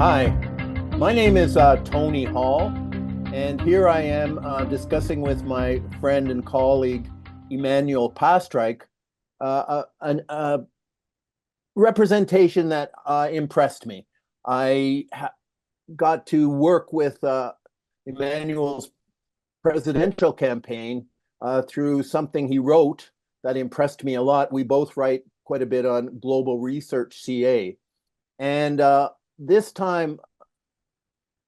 Hi, my name is Tony Hall, and here I am discussing with my friend and colleague Emanuel Pastreich a representation that impressed me. I got to work with Emmanuel's presidential campaign through something he wrote that impressed me a lot. We both write quite a bit on Global Research CA. And this time,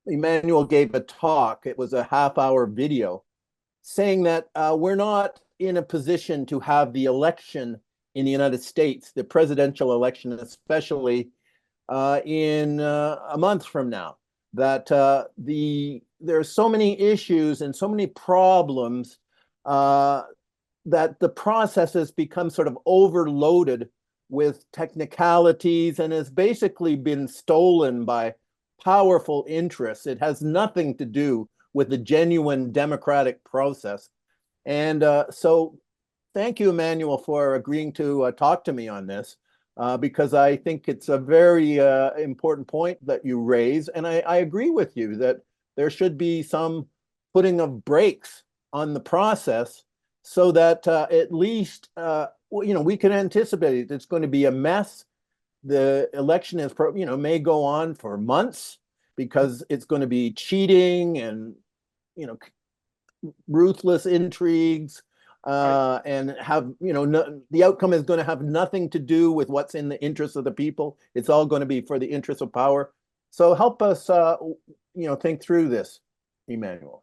Emmanuel gave a talk. It was a half-hour video saying that we're not in a position to have the election in the United States, the presidential election, especially in a month from now. That there are so many issues and so many problems that the process has become sort of overloaded with technicalities and has basically been stolen by powerful interests. It has nothing to do with the genuine democratic process. And so thank you, Emmanuel, for agreeing to talk to me on this, because I think it's a very important point that you raise. And I agree with you that there should be some putting of brakes on the process so that at least we can anticipate it. It's going to be a mess. The election is, may go on for months because it's going to be cheating and, ruthless intrigues, and have, the outcome is going to have nothing to do with what's in the interest of the people. It's all going to be for the interest of power. So help us, think through this, Emmanuel.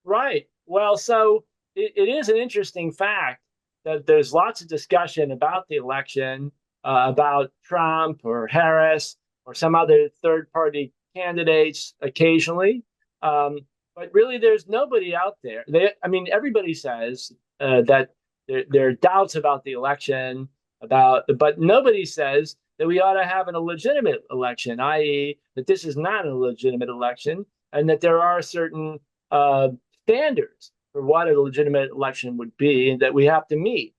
Right. Well, so it is an interesting fact that there's lots of discussion about the election, about Trump or Harris or some other third party candidates occasionally. But really, there's nobody out there. Everybody says that there are doubts about the election, but nobody says that we ought to have a legitimate election, i.e., that this is not a legitimate election, and that there are certain standards for what a legitimate election would be, and that we have to meet.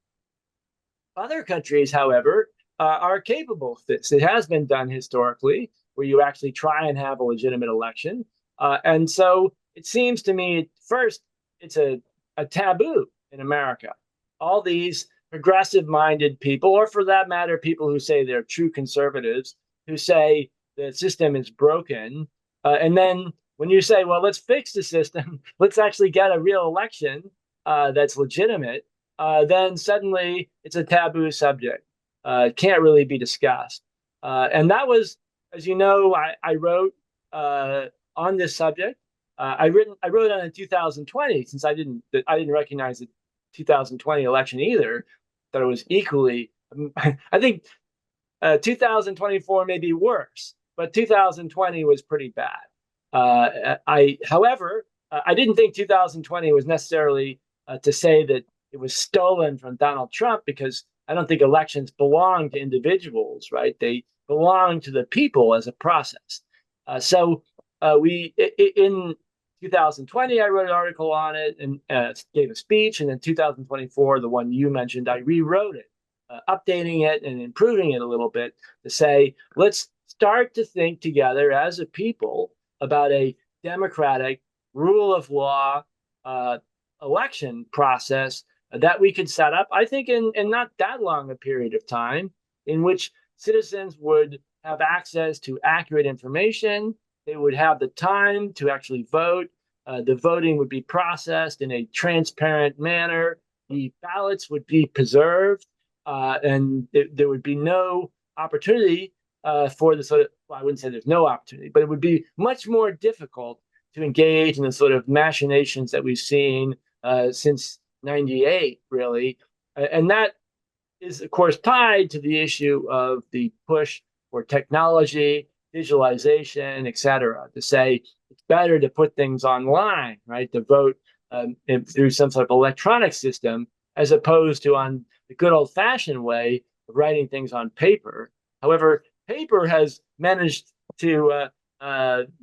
Other countries, however, are capable of this. It has been done historically, where you actually try and have a legitimate election. And so it seems to me, first, it's a taboo in America. All these progressive minded people, or for that matter, people who say they're true conservatives, who say the system is broken. And then when you say, well, let's fix the system, let's actually get a real election that's legitimate, then suddenly it's a taboo subject. It can't really be discussed. And that was, as you know, I wrote on this subject. I wrote on in 2020, since I didn't recognize the 2020 election either. That it was equally. I think 2024 may be worse, but 2020 was pretty bad. However, I didn't think 2020 was necessarily to say that it was stolen from Donald Trump, because I don't think elections belong to individuals, right? They belong to the people as a process. So in 2020, I wrote an article on it and gave a speech. And in 2024, the one you mentioned, I rewrote it, updating it and improving it a little bit to say, let's start to think together as a people about a democratic rule of law election process that we could set up, I think, in not that long a period of time, in which citizens would have access to accurate information. They would have the time to actually vote. The voting would be processed in a transparent manner. The ballots would be preserved, and there would be no opportunity for the sort of, well, I wouldn't say there's no opportunity, but it would be much more difficult to engage in the sort of machinations that we've seen since '98, really. And that is, of course, tied to the issue of the push for technology, digitalization, et cetera, to say it's better to put things online, right, to vote through some sort of electronic system, as opposed to on the good old-fashioned way of writing things on paper. However, paper has managed to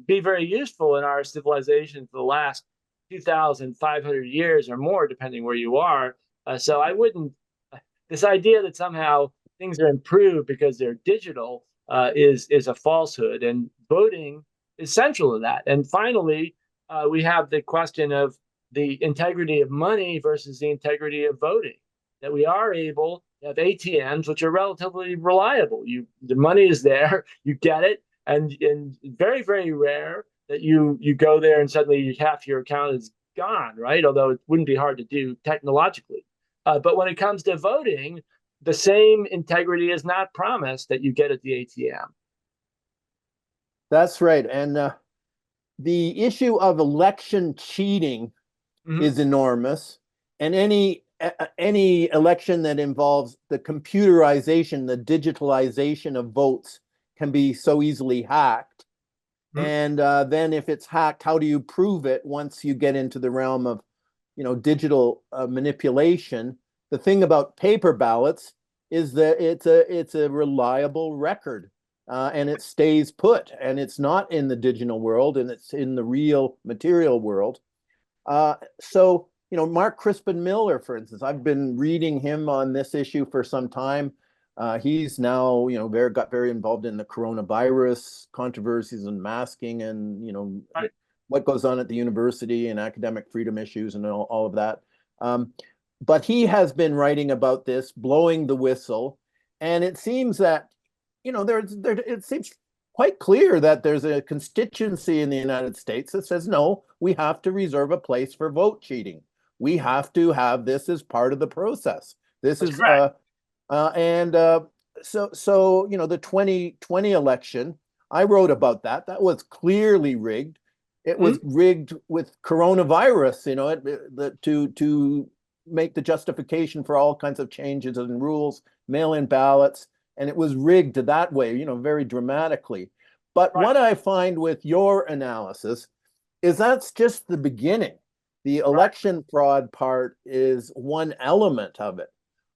be very useful in our civilization for the last 2,500 years or more, depending where you are. So I wouldn't, this idea that somehow things are improved because they're digital is a falsehood. And voting is central to that. And finally, we have the question of the integrity of money versus the integrity of voting. That we are able to have ATMs, which are relatively reliable. The money is there, you get it, and very very rare that you go there and suddenly half your account is gone, right? Although it wouldn't be hard to do technologically. But when it comes to voting, the same integrity is not promised that you get at the ATM. That's right. And the issue of election cheating Mm-hmm. is enormous. And any election that involves the computerization, the digitalization of votes can be so easily hacked. Mm-hmm. And then if it's hacked, how do you prove it once you get into the realm of, digital manipulation? The thing about paper ballots is that it's a reliable record, and it stays put, and it's not in the digital world, and it's in the real material world. So, Mark Crispin Miller, for instance, I've been reading him on this issue for some time. He's now, got very involved in the coronavirus controversies and masking and, Right. what goes on at the university and academic freedom issues and all of that. But he has been writing about this, blowing the whistle, and it seems that, it seems quite clear that there's a constituency in the United States that says, no, we have to reserve a place for vote cheating. We have to have this as part of the process. This That's is correct. and the 2020 election, I wrote about that. That was clearly rigged. It was Mm-hmm. rigged with coronavirus, to make the justification for all kinds of changes in rules, mail-in ballots, and it was rigged that way, very dramatically. But Right. what I find with your analysis is that's just the beginning. The Right. election fraud part is one element of it.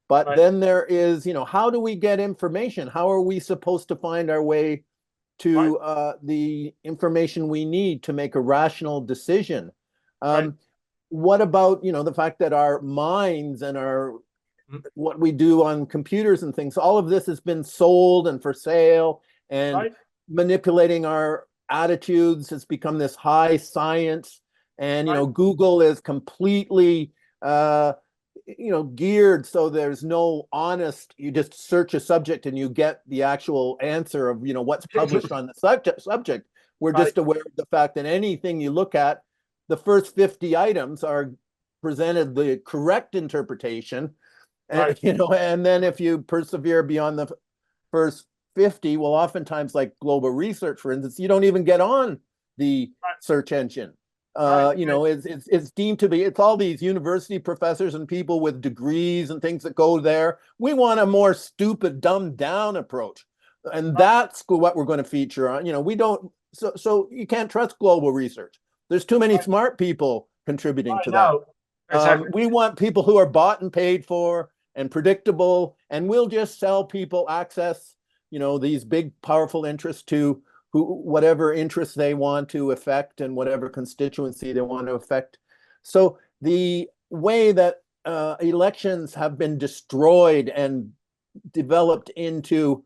But Right. then there is, how do we get information? How are we supposed to find our way Right. to the information we need to make a rational decision? Right. Um, what about, the fact that our minds and our Mm-hmm. what we do on computers and things, all of this has been sold and for sale, and Right. manipulating our attitudes has become this high science. And, Right. Google is completely, geared so there's no honest, you just search a subject and you get the actual answer of, what's published on the subject. We're Right. just aware of the fact that anything you look at, the first 50 items are presented the correct interpretation. And, Right. and then if you persevere beyond the first 50, well, oftentimes, like global research, for instance, you don't even get on the search engine. Right. Right. It's deemed to be, it's all these university professors and people with degrees and things that go there. We want a more stupid, dumbed down approach. And Right. that's what we're going to feature on. We don't, so you can't trust global research. There's too many Right. smart people contributing Right. to that. No. Exactly. We want people who are bought and paid for and predictable, and we'll just sell people access, these big, powerful interests to whatever interests they want to affect and whatever constituency they want to affect. So the way that elections have been destroyed and developed into,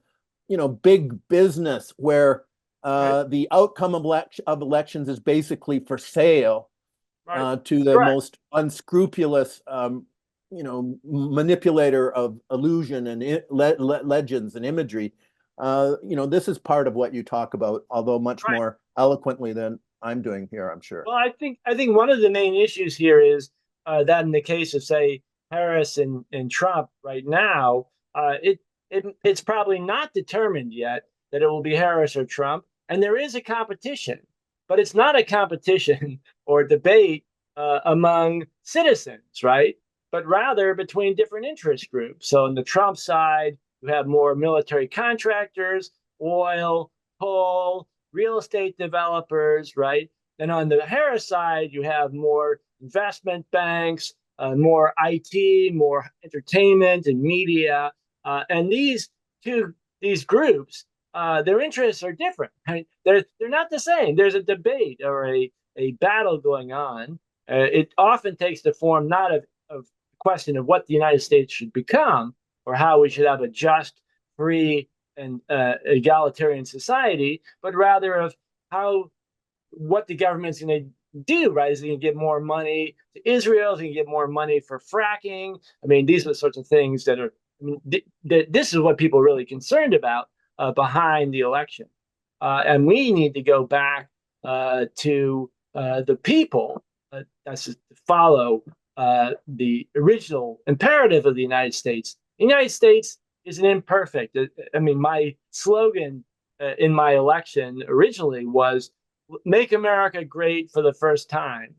big business where Right. the outcome of elections is basically for sale Right. to the Correct. most unscrupulous, manipulator of illusion and legends and imagery. This is part of what you talk about, although much Right. more eloquently than I'm doing here, I'm sure. Well, I think one of the main issues here is that in the case of say Harris and Trump right now, it's probably not determined yet that it will be Harris or Trump, and there is a competition, but it's not a competition or debate among citizens, right? But rather between different interest groups. So on the Trump side, you have more military contractors, oil, coal, real estate developers, right? And on the Harris side, you have more investment banks, more IT, more entertainment and media. And these groups, their interests are different. Right? They're not the same. There's a debate or a battle going on. It often takes the form not of the question of what the United States should become or how we should have a just, free, and egalitarian society, but rather of how what the government's going to do, right? Is it going to give more money to Israel? Is it going to give more money for fracking? I mean, these are the sorts of things that are, I mean, this is what people are really concerned about behind the election. And we need to go back to the people, that's to follow the original imperative of the United States. The United States is an imperfect. I mean, my slogan in my election originally was make America great for the first time.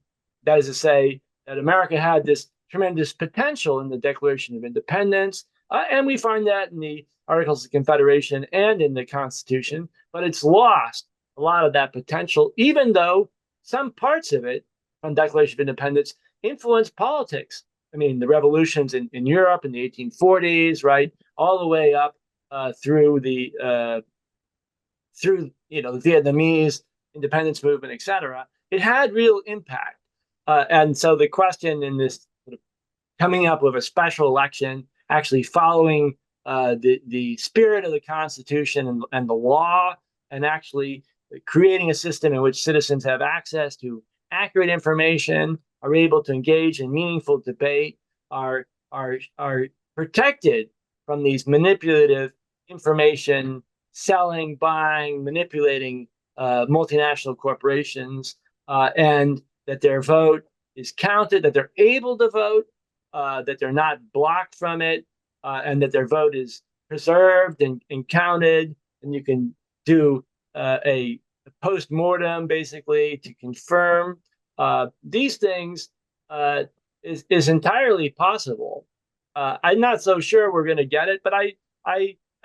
That is to say, that America had this tremendous potential in the Declaration of Independence, and we find that in the Articles of Confederation and in the Constitution, but it's lost a lot of that potential, even though some parts of it on Declaration of Independence influence politics. I mean, the revolutions in Europe in the 1840s, right, all the way up through the Vietnamese independence movement, etc. It had real impact, and so the question in this sort of coming up with a special election, actually following the spirit of the Constitution and the law, and actually creating a system in which citizens have access to accurate information, are able to engage in meaningful debate, are protected from these manipulative information selling, buying, manipulating multinational corporations, and that their vote is counted, that they're able to vote, that they're not blocked from it, and that their vote is preserved and counted, and you can do a post-mortem basically to confirm these things is entirely possible. I'm not so sure we're going to get it, but I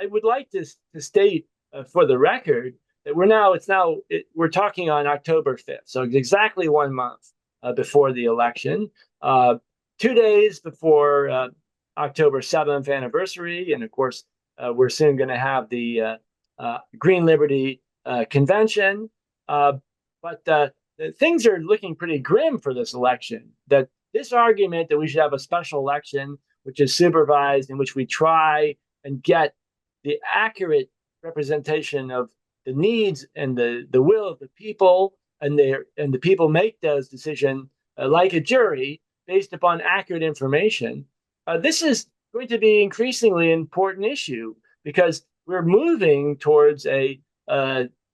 would like to state for the record that we're talking on October 5th, so exactly 1 month before the election, 2 days before October 7th anniversary, and of course we're soon going to have the Green Liberty convention, but things are looking pretty grim for this election. That this argument that we should have a special election, which is supervised, in which we try and get the accurate representation of the needs and the will of the people, and the people make those decisions like a jury based upon accurate information. This is going to be increasingly important issue because we're moving towards a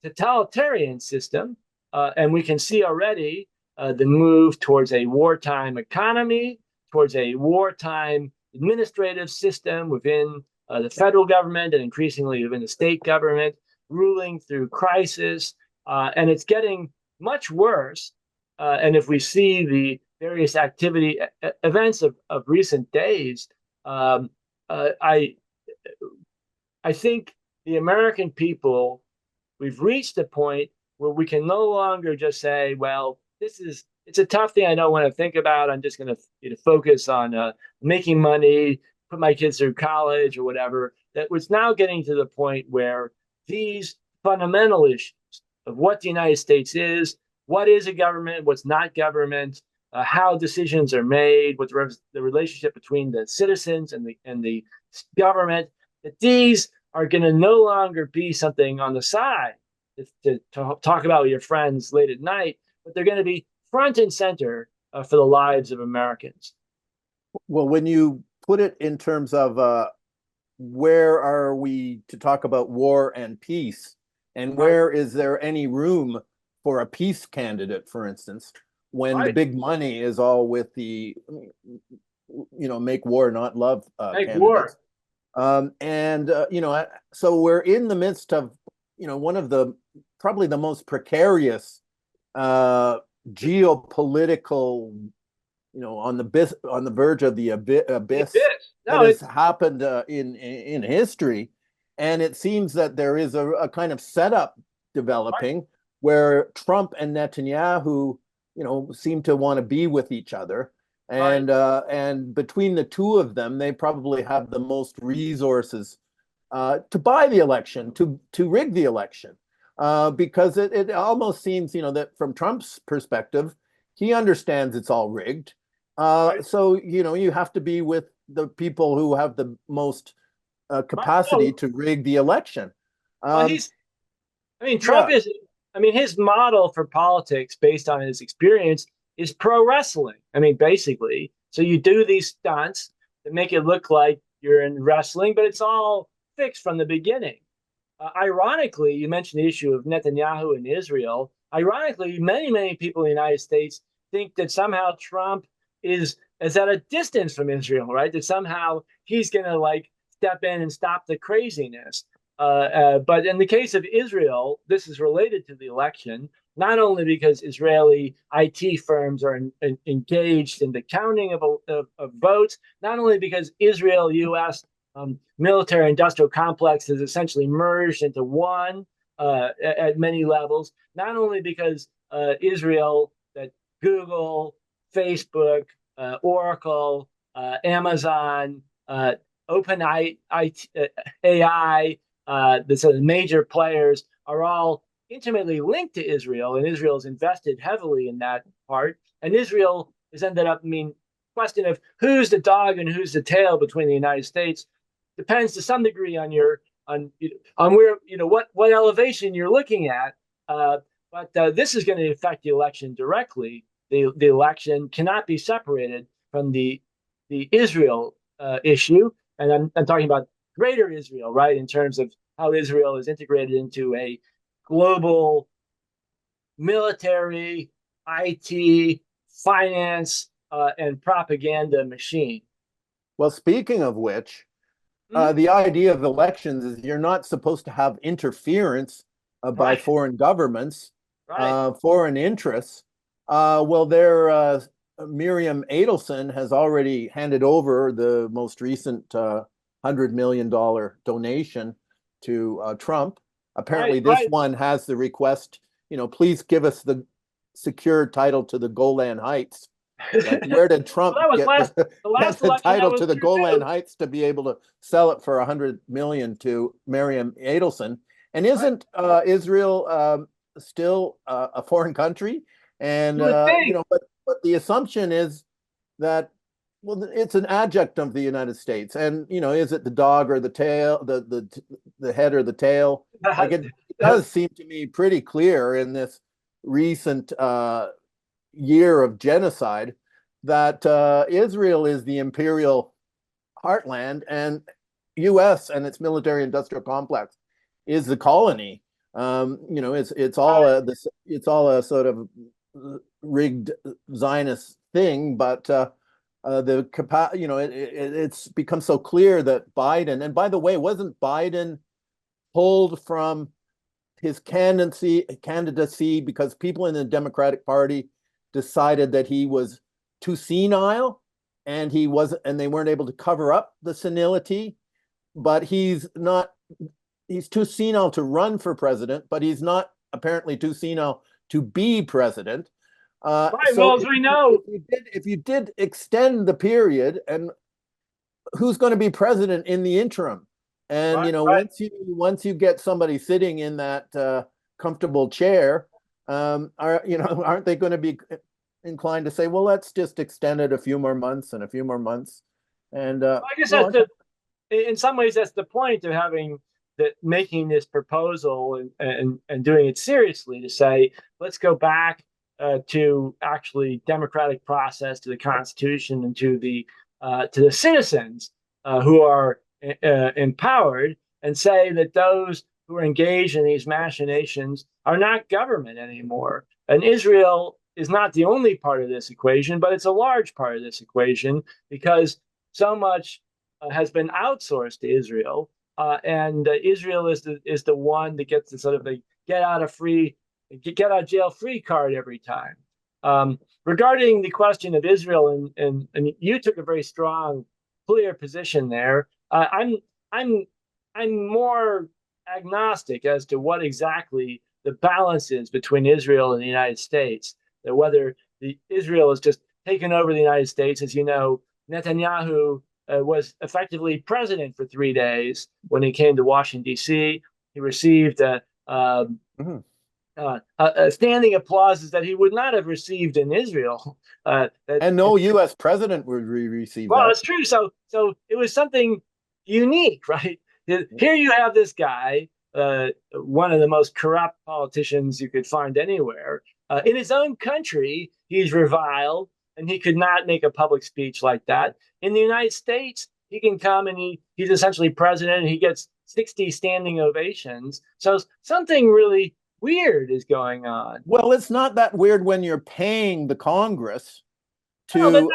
totalitarian system, and we can see already the move towards a wartime economy, towards a wartime administrative system within the federal government and increasingly within the state government, ruling through crisis. And it's getting much worse. And if we see the various events of recent days, I think the American people, we've reached a point where we can no longer just say, well, it's a tough thing I don't want to think about. I'm just going to focus on making money, put my kids through college or whatever. That was now getting to the point where these fundamental issues of what the United States is, what is a government, what's not government, how decisions are made, what the relationship between the citizens and the government, that these are going to no longer be something on the side to talk about with your friends late at night, but they're going to be front and center for the lives of Americans. Well, when you put it in terms of where are we to talk about war and peace, and where is there any room for a peace candidate, for instance, when the big money is all with the, make war, not love candidates. So we're in the midst of, one of the probably the most precarious geopolitical, on the verge of the abyss that has happened in history, and it seems that there is a kind of setup developing where Trump and Netanyahu, seem to want to be with each other, and between the two of them, they probably have the most resources to buy the election, to rig the election, because it almost seems, that from Trump's perspective, he understands it's all rigged. So, you have to be with the people who have the most Right. capacity No, to rig the election. well, Um, Trump yeah, is, his model for politics based on his experience is pro wrestling. Basically. So you do these stunts that make it look like you're in wrestling, but it's all fixed from the beginning. Ironically, you mentioned the issue of Netanyahu and Israel. Ironically, many people in the United States think that somehow Trump is at a distance from Israel, right? That somehow he's going to like step in and stop the craziness. But in the case of Israel, this is related to the election, not only because Israeli IT firms are engaged in the counting of votes, not only because Israel U.S. Military industrial complex is essentially merged into one at many levels, not only because Israel, that Google, Facebook, Oracle, Amazon, OpenAI, AI, the sort of major players are all intimately linked to Israel, and Israel's invested heavily in that part. And Israel has ended up, question of who's the dog and who's the tail between the United States depends to some degree on your on where what elevation you're looking at. But this is going to affect the election directly. The election cannot be separated from the Israel issue, and I'm talking about greater Israel, right? In terms of how Israel is integrated into a global military, IT, finance, and propaganda machine. well, speaking of which, Mm-hmm. the idea of elections is you're not supposed to have interference by Right, foreign governments, right. foreign interests. Well, there, Miriam Adelson has already handed over the most recent $100 million donation to Trump. Right, Apparently, this right. one has the request, please give us the secure title to the Golan Heights. Like, where did Well, Trump that was get the last get the election. That title was to the true Golan too. Heights to be able to sell it for 100 million to Miriam Adelson? And Right. isn't Israel still a foreign country? And You would think. but the assumption is that, well, it's an adjunct of the United States, and is it the dog or the tail, the head or the tail? Like, it does seem to me pretty clear in this recent year of genocide that Israel is the imperial heartland, and U.S. and its military-industrial complex is the colony. It's all a sort of rigged Zionist thing, but it's become so clear that Biden, and by the way, wasn't Biden pulled from his candidacy because people in the Democratic Party decided that he was too senile, and they weren't able to cover up the senility. But he's not he's too senile to run for president, but he's not apparently too senile to be president. Right. So Well, as we know, if you did extend the period, and who's going to be president in the interim? And right, right. once you get somebody sitting in that comfortable chair, aren't they going to be inclined to say, well, let's just extend it a few more months and a few more months? And I guess in some ways that's the point of making this proposal and doing it seriously, to say let's go back to actually democratic process, to the Constitution, and to the citizens who are empowered, and say that those who are engaged in these machinations are not government anymore. And Israel is not the only part of this equation, but it's a large part of this equation, because so much has been outsourced to Israel, and Israel is the one that gets the sort of the get out of jail free card every time. Regarding the question of Israel, and you took a very strong, clear position there. I'm more agnostic as to what exactly the balance is between Israel and the United States. That whether Israel has just taken over the United States, as you know, Netanyahu was effectively president for 3 days when he came to Washington, D.C. He received mhm. standing applauses that he would not have received in Israel. And no U.S. president would receive Well, that. it's true. So it was something unique, right? Here you have this guy, one of the most corrupt politicians you could find anywhere. In his own country, he's reviled, and he could not make a public speech like that. In the United States, he can come and he's essentially president, and he gets 60 standing ovations. So something really weird is going on. Well, it's not that weird when you're paying the Congress No, but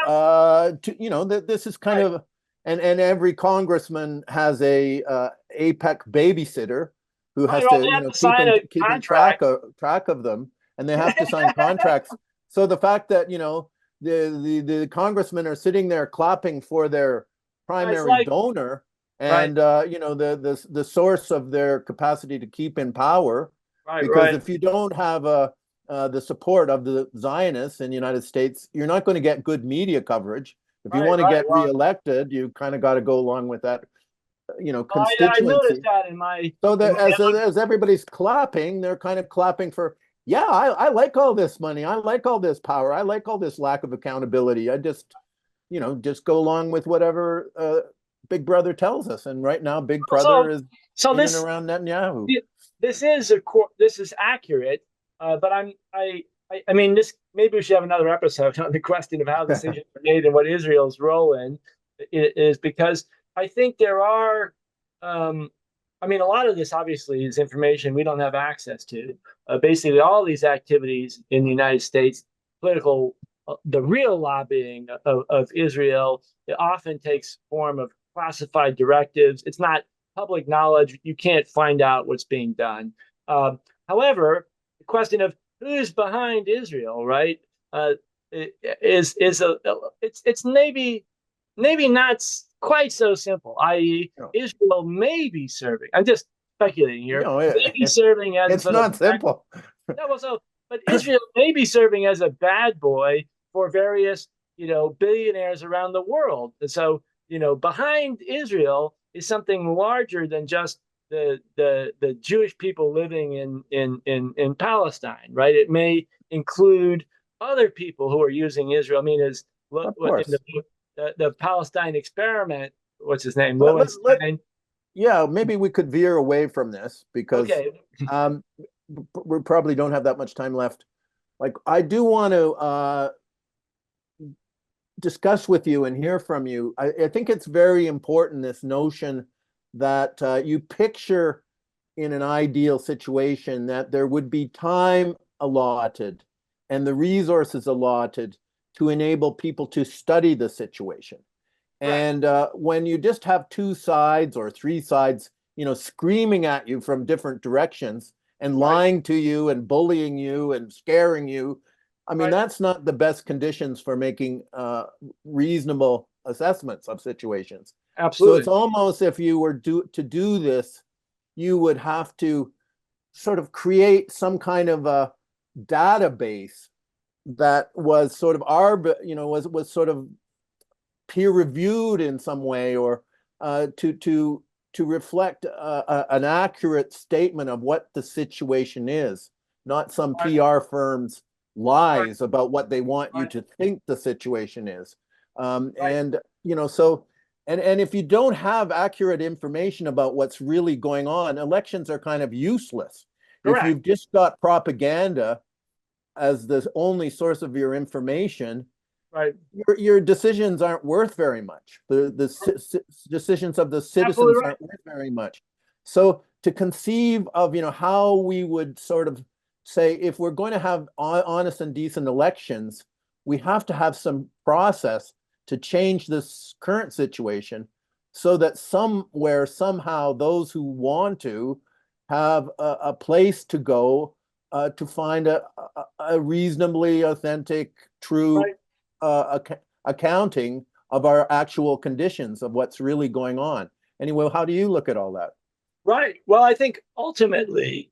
that this is kind right, of, and every congressman has a APEC babysitter who right. has Well, to, they have to sign keeping a keeping track contract. of them, and they have to sign contracts. So the fact that, the congressmen are sitting there clapping for their It's primary like, donor, right, and the source of their capacity to keep in power, right, because right. if you don't have the support of the Zionists in the United States, you're not going to get good media coverage. If you Right, want to right. get Well, reelected, you kind of got to go along with that, I noticed constituency. that So in that my as everybody's clapping, they're kind of clapping for, yeah, I like all this money, I like all this power, I like all this lack of accountability. I just go along with whatever Big Brother tells us. And right now, Big so Brother is so in and around Netanyahu. this is accurate, but I mean, this maybe we should have another episode on the question of how decisions are made and what Israel's role in is, because I think there are. Um, I mean, a lot of this obviously is information we don't have access to. Basically, all these activities in the United States, political, the real lobbying of Israel, it often takes form of classified directives. It's not public knowledge. You can't find out what's being done. However, the question of who's behind Israel, right, uh, is it's maybe not quite so simple. I.e., You know, Israel may be serving. I'm just speculating you here. know, Maybe serving as a it's sort of not simple. no, well, but Israel may be serving as a bad boy for various, billionaires around the world. And so, behind Israel is something larger than just the Jewish people living in Palestine, right? It may include other people who are using Israel. I mean, as Of in the course. the Palestine exeriment, what's his name, Let Lowenstein. Yeah, maybe we could veer away from this because Okay, um, we probably don't have that much time left. Like, I do want to discuss with you and hear from you. I think it's very important, this notion that you picture in an ideal situation that there would be time allotted and the resources allotted to enable people to study the situation. correct. And when you just have two sides or three sides, screaming at you from different directions and Right, lying to you and bullying you and scaring you, I mean, right. that's not the best conditions for making reasonable assessments of situations. So it's Absolutely. almost, if you were to do this, you would have to sort of create some kind of a database that was sort of was sort of peer reviewed in some way, or to reflect an accurate statement of what the situation is, not some Right, PR firm's right, lies about what they want you right, to think the situation is. right. And so, and if you don't have accurate information about what's really going on, elections are kind of useless. If Correct. you've just got propaganda as the only source of your information, Right. your decisions aren't worth very much. The decisions of the Absolutely citizens right. aren't worth very much. So to conceive of, how we would sort of say, if we're going to have honest and decent elections, we have to have some process to change this current situation so that somewhere, somehow, those who want to have a place to go to find a reasonably authentic, true Right. accounting of our actual conditions of what's really going on. Anyway, how do you look at all that? Right. Well, I think ultimately,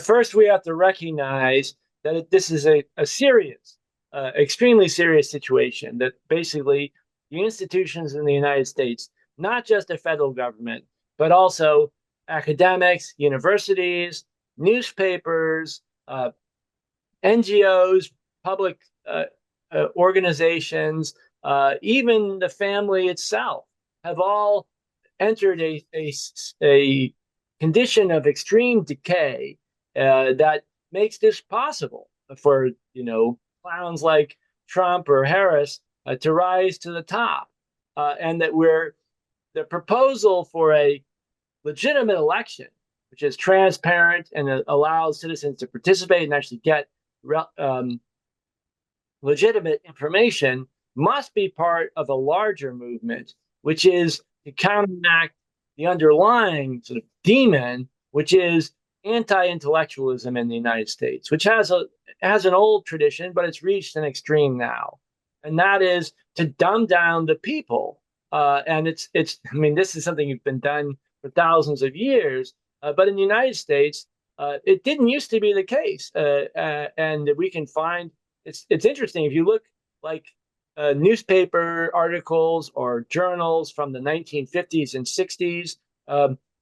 first we have to recognize that this is a serious, extremely serious situation. That basically the institutions in the United States, not just the federal government, but also academics, universities, newspapers, NGOs, public organizations, even the family itself, have all entered a condition of extreme decay that makes this possible for clowns like Trump or Harris to rise to the top, and that we're the proposal for a legitimate election, which is transparent and allows citizens to participate and actually get um, legitimate information, must be part of a larger movement, which is to counteract the underlying sort of demon, which is anti-intellectualism in the United States, which has an old tradition, but it's reached an extreme now, and that is to dumb down the people. And it's I mean, this is something that's been done for thousands of years, but in the United States, it didn't used to be the case, and we can find it's interesting if you look like newspaper articles or journals from the 1950s and 60s.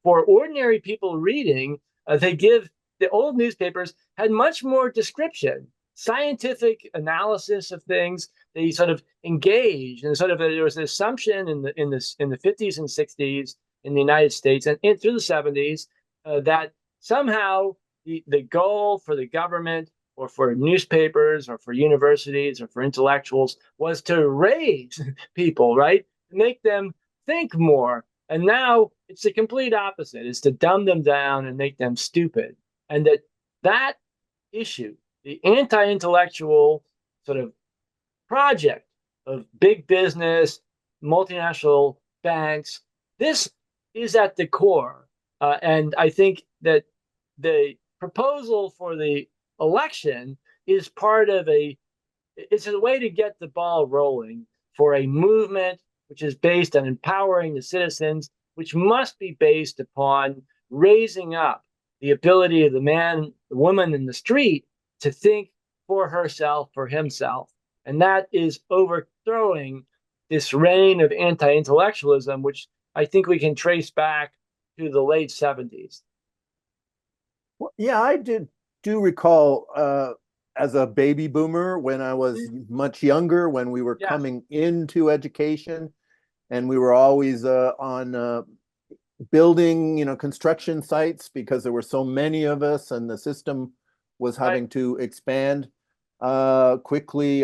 For ordinary people reading, they give the old newspapers had much more description, scientific analysis of things. They sort of engaged, and sort of there was an assumption in the 50s and 60s in the United States and through the 70s that somehow the goal for the government or for newspapers or for universities or for intellectuals was to raise people, right? To make them think more. And now it's the complete opposite. It's to dumb them down and make them stupid. And that issue, the anti-intellectual sort of project of big business, multinational banks, this is at the core. And I think that the proposal for the election is part of it's a way to get the ball rolling for a movement which is based on empowering the citizens, which must be based upon raising up the ability of the man, the woman in the street to think for herself, for himself. And that is overthrowing this reign of anti-intellectualism, which I think we can trace back to the late 70s. Well, yeah, I do recall as a baby boomer when I was much younger, when we were Yeah, coming into education, and we were always on building, construction sites because there were so many of us, and the system was right, having to expand quickly.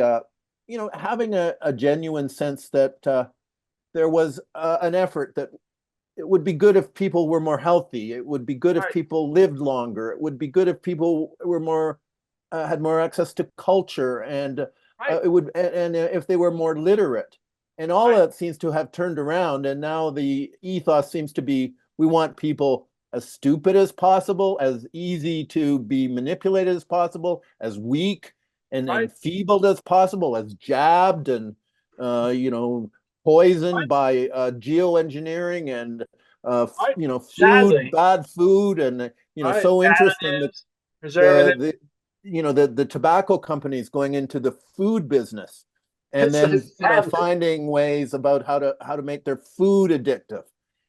Having a genuine sense that there was an effort that it would be good if people were more healthy. It would be good if right, people lived longer. It would be good if people were more had more access to culture, and right, it would and if they were more literate. And all right, that seems to have turned around, and now the ethos seems to be we want people as stupid as possible, as easy to be manipulated as possible, as weak and right, enfeebled as possible, as jabbed and uh, you know poisoned right, by geoengineering and right. food, Sadly, bad food, and right. so interesting that Additives, preservatives. the the tobacco companies going into the food business and It's so then sad, finding ways about how to make their food addictive,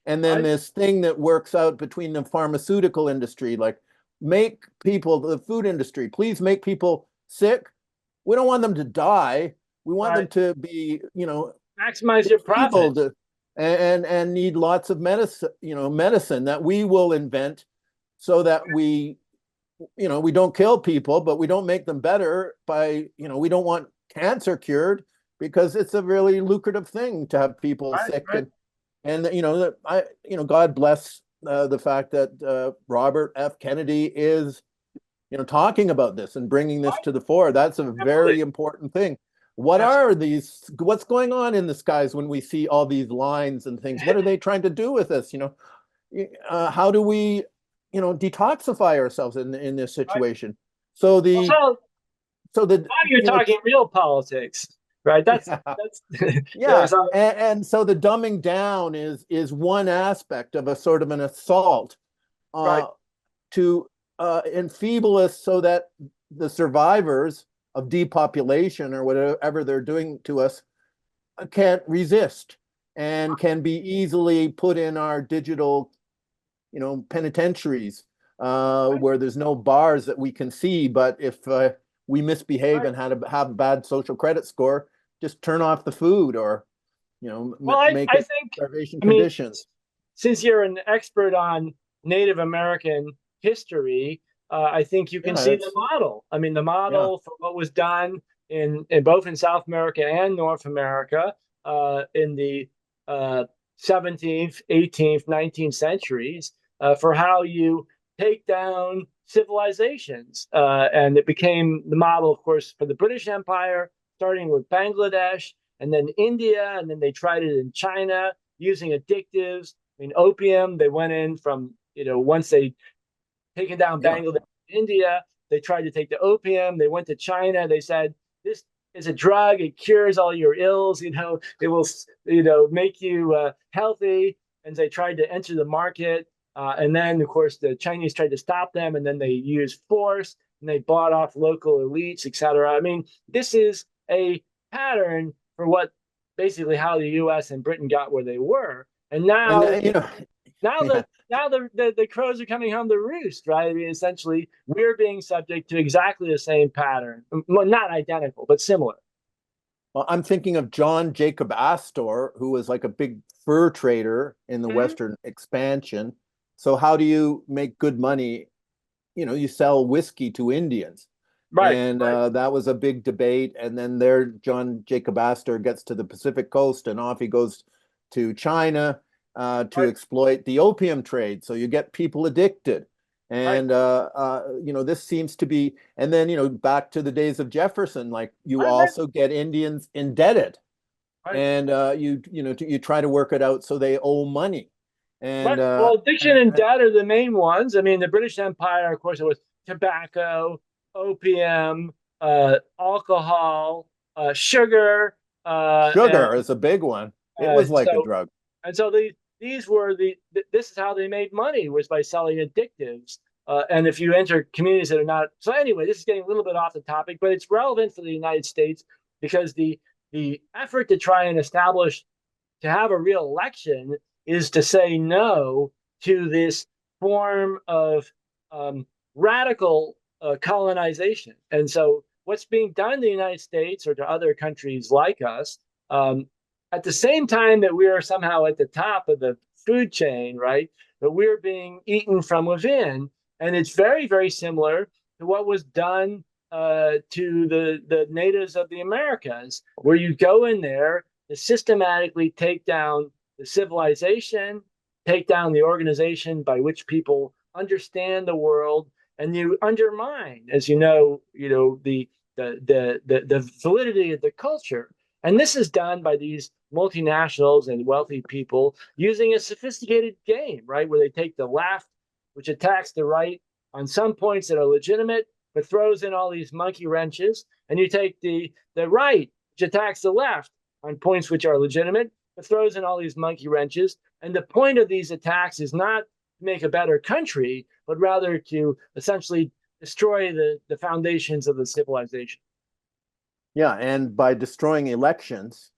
and then right? this thing that works out between the pharmaceutical industry, like make people, the food industry, please make people sick. We don't want them to die. We want them Right. to be Maximize your enfeebled, profits. and need lots of medicine that we will invent, so that we don't kill people, but we don't make them better by, we don't want cancer cured because it's a really lucrative thing to have people Right, sick. right, God bless the fact that Robert F. Kennedy is, talking about this and bringing this right. to the fore. That's a very Absolutely, important thing. absolutely. What's going on in the skies when we see all these lines and things? What are they trying to do with us? How do we, detoxify ourselves in this Right. situation? So Well, the so so the now you're talking real politics, right? That's yeah, that's yeah, so and so the dumbing down is one aspect of a sort of an assault right, uh, to enfeeble us so that the survivors of depopulation or whatever they're doing to us can't resist and can be easily put in our digital, penitentiaries, right, where there's no bars that we can see. But if we misbehave right. and have a bad social credit score, just turn off the food or Well, make I it think, starvation I mean, conditions. since you're an expert on Native American history, I think you can Yeah, see the that's model. I mean, the yeah. model for what was done in both in South America and North America in the uh, 17th, 18th, 19th centuries for how you take down civilizations. And it became the model, of course, for the British Empire, starting with Bangladesh and then India, and then they tried it in China using addictives. I mean, opium, they went in from, once they taken down Yeah. Bangladesh, India. They tried to take the opium. They went to China. They said, this is a drug. It cures all your ills. It will, make you healthy. And they tried to enter the market. And then, of course, the Chinese tried to stop them. And then they used force and they bought off local elites, et cetera. I mean, this is a pattern for what basically how the US and Britain got where they were. And And now, now yeah. the now the crows are coming home to roost, right? I mean, essentially, we're being subject to exactly the same pattern. Well, not identical, but similar. Well, I'm thinking of John Jacob Astor, who was like a big fur trader in the Mm-hmm. Western expansion. So how do you make good money? You sell whiskey to Indians. Right. And that was a big debate. And then there, John Jacob Astor gets to the Pacific coast and off he goes to China to Right. exploit the opium trade. So you get people addicted. Right. And, this seems to be, and then, back to the days of Jefferson, like you Right. Right. also get Indians indebted Right. and you try to work it out so they owe money. Right. And, Well, addiction and debt are the main ones. I mean, the British Empire, of course, it was tobacco, opium, alcohol, sugar, and sugar is a big one. It was like a so drug. And so these were this is how they made money, was by selling addictives. And if you enter communities that are not, so anyway, this is getting a little bit off the topic, but it's relevant for the United States because the effort to try and establish to have a real election is to say no to this form of radical colonization. And so, what's being done in the United States or to other countries like us, um, at the same time that we are somehow at the top of the food chain, right? But we're being eaten from within. And it's very, very similar to what was done to the natives of the Americas, where you go in there to systematically take down the civilization, take down the organization by which people understand the world, and you undermine, as the validity of the culture. And this is done by these multinationals and wealthy people using a sophisticated game, right? Where they take the left, which attacks the right on some points that are legitimate, but throws in all these monkey wrenches. And you take the right, which attacks the left on points which are legitimate, but throws in all these monkey wrenches. And the point of these attacks is not to make a better country, but rather to essentially destroy the foundations of the civilization. Yeah, and by destroying elections,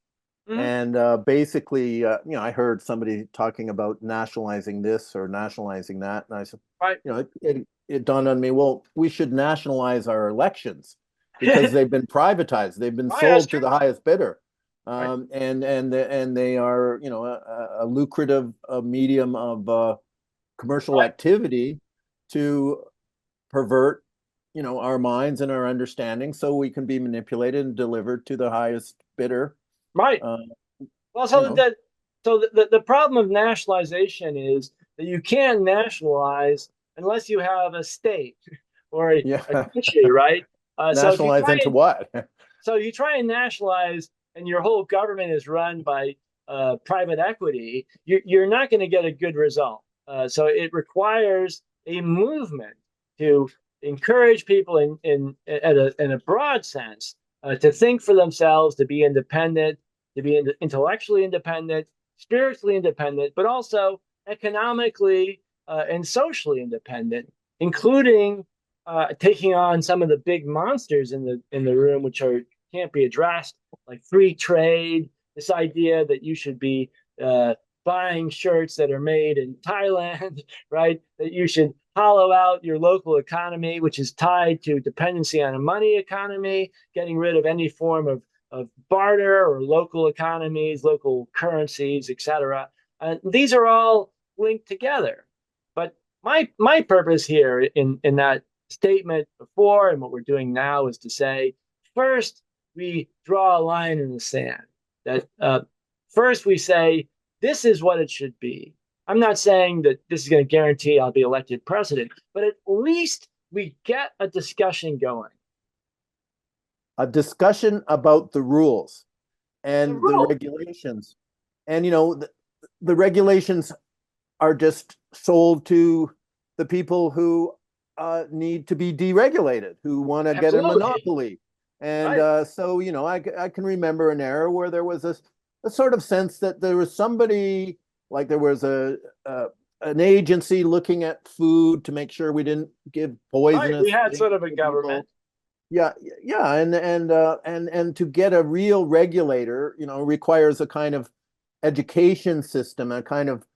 Mm-hmm. and basically, I heard somebody talking about nationalizing this or nationalizing that, and I said, Right. it dawned on me, well, we should nationalize our elections because they've been privatized, they've been Right, that's sold to true. the highest bidder, Right. and they are, a lucrative medium of commercial Right. activity to pervert our minds and our understanding so we can be manipulated and delivered to the highest bidder. Right. uh, Well, you so know the problem of nationalization is that you can't nationalize unless you have a state or a yeah. country, right? So if you Nationalize try into and what? so you try and nationalize, and your whole government is run by private equity, you're not going to get a good result. So it requires a movement to encourage people in a broad sense to think for themselves, to be independent, to be intellectually independent, spiritually independent, but also economically and socially independent, including taking on some of the big monsters in the room, which can't be addressed, like free trade. This idea that you should be uh, buying shirts that are made in Thailand, right? That you should hollow out your local economy, which is tied to dependency on a money economy, getting rid of any form of barter or local economies, local currencies, etc. These are all linked together. But my purpose here in that statement before and what we're doing now is to say, first, we draw a line in the sand. That first we say, this is what it should be. I'm not saying that this is going to guarantee I'll be elected president, but at least we get a discussion going. A discussion about the rules The and the rule, regulations. And, the regulations are just sold to the people who need to be deregulated, who want to get a absolutely, monopoly. And right, so, I can remember an era where there was a sort of sense that there was somebody, like there was an agency looking at food to make sure we didn't give right. We poisonous had things sort of a to government, people. Yeah, yeah, and to get a real regulator, requires a kind of education system, a kind of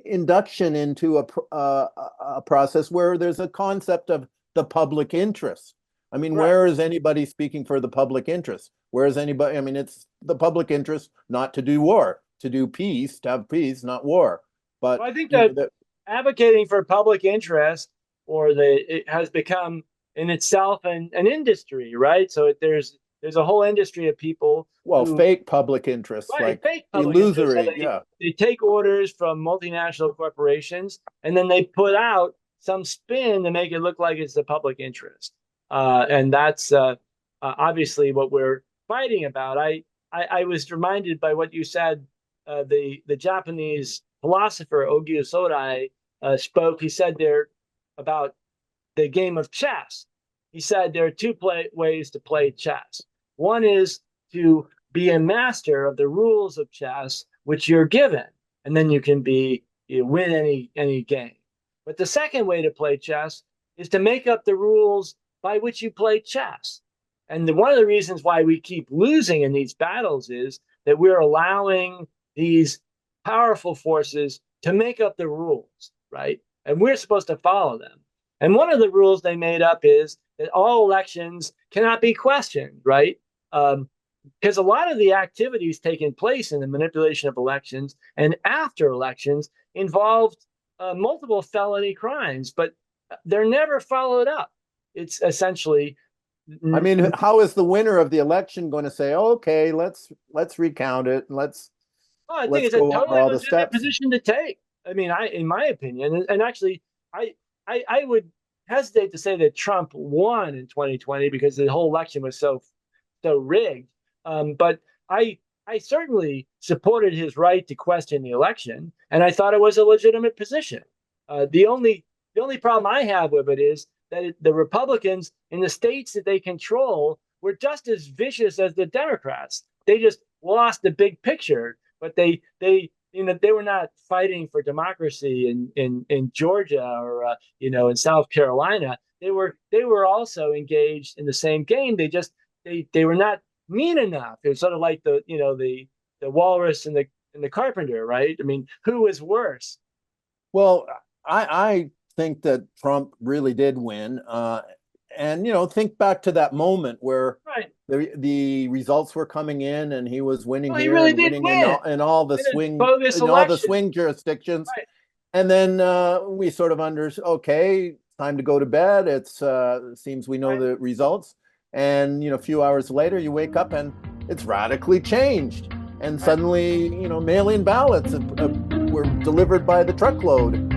induction into a process where there's a concept of the public interest. I mean, correct. where is anybody speaking for the public interest? Where is anybody? I mean, it's the public interest not to do war, to do peace, to have peace, not war. Well, But I think that that advocating for public interest or it has become in itself an industry, right? So there's a whole industry of people well, who fake public interests, right like fake public interest. So illusory, yeah. they take orders from multinational corporations and then they put out some spin to make it look like it's the public interest. And that's obviously what we're fighting about. I was reminded by what you said. The Japanese philosopher Ogi Sodai spoke. He said there about the game of chess. He said there are ways to play chess. One is to be a master of the rules of chess, which you're given, and then you win any game. But the second way to play chess is to make up the rules by which you play chess. And one of the reasons why we keep losing in these battles is that we're allowing these powerful forces to make up the rules, right? And we're supposed to follow them. And one of the rules they made up is that all elections cannot be questioned, right? Because a lot of the activities taking place in the manipulation of elections and after elections involved multiple felony crimes, but they're never followed up. It's essentially. I mean, how is the winner of the election going to say, okay, let's recount it and Well, I think let's it's a go over totally all the legitimate steps? position to take. I mean, in my opinion, and actually, I, I would hesitate to say that Trump won in 2020 because the whole election was so rigged. But I certainly supported his right to question the election, and I thought it was a legitimate position. The only problem I have with it is that the Republicans in the states that they control were just as vicious as the Democrats. They just lost the big picture, but they were not fighting for democracy in Georgia or in South Carolina. They were also engaged in the same game. They were not mean enough. It was sort of like the walrus and the carpenter, right? I mean, who was worse? Well, I think that Trump really did win. And think back to that moment where Right. the results were coming in and he was winning Well, he here really and did winning win in a bogus in all the election. swing jurisdictions. Right. And then we sort of okay, time to go to bed. Seems we know Right. the results. And a few hours later, you wake up and it's radically changed. And Right. suddenly, mail-in ballots were delivered by the truckload.